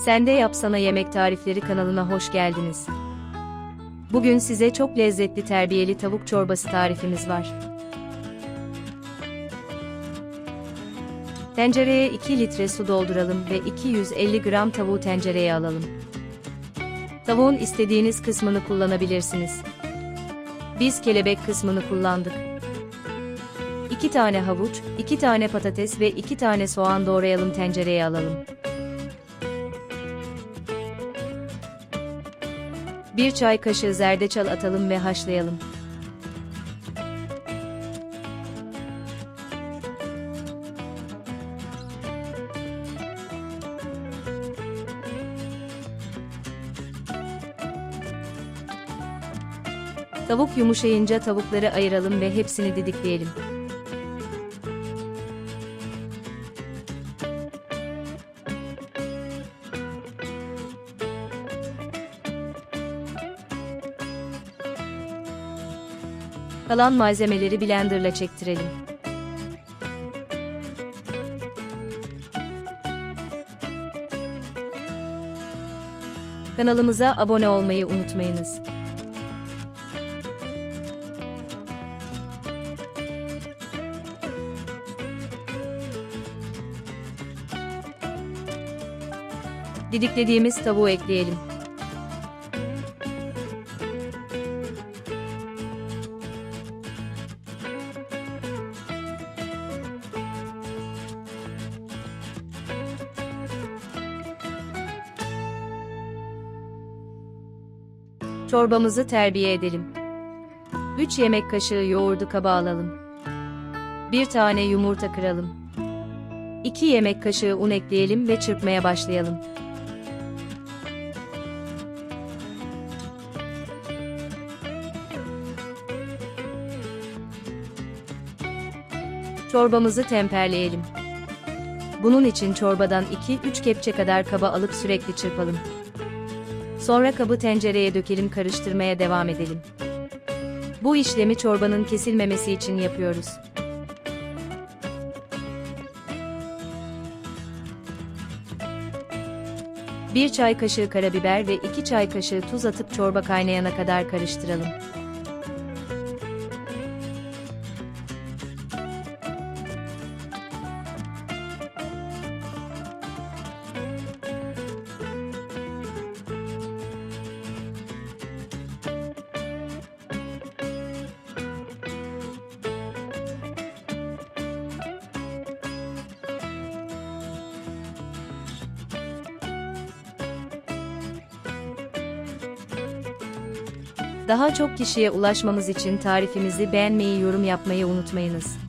Sen de Yapsana Yemek Tarifleri kanalına hoş geldiniz. Bugün size çok lezzetli terbiyeli tavuk çorbası tarifimiz var. Tencereye 2 litre su dolduralım ve 250 gram tavuğu tencereye alalım. Tavuğun istediğiniz kısmını kullanabilirsiniz. Biz kelebek kısmını kullandık. 2 tane havuç, 2 tane patates ve 2 tane soğan doğrayalım, tencereye alalım. 1 çay kaşığı zerdeçal atalım ve haşlayalım. Tavuk yumuşayınca tavukları ayıralım ve hepsini didikleyelim. Kalan malzemeleri blenderla çektirelim. Kanalımıza abone olmayı unutmayınız. Didiklediğimiz tavuğu ekleyelim. Çorbamızı terbiye edelim. 3 yemek kaşığı yoğurdu kaba alalım. 1 tane yumurta kıralım. 2 yemek kaşığı un ekleyelim ve çırpmaya başlayalım. Çorbamızı temperleyelim. Bunun için çorbadan 2-3 kepçe kadar kaba alıp sürekli çırpalım. Sonra kabı tencereye dökelim, karıştırmaya devam edelim. Bu işlemi çorbanın kesilmemesi için yapıyoruz. Bir çay kaşığı karabiber ve 2 çay kaşığı tuz atıp çorba kaynayana kadar karıştıralım. Daha çok kişiye ulaşmamız için tarifimizi beğenmeyi, yorum yapmayı unutmayınız.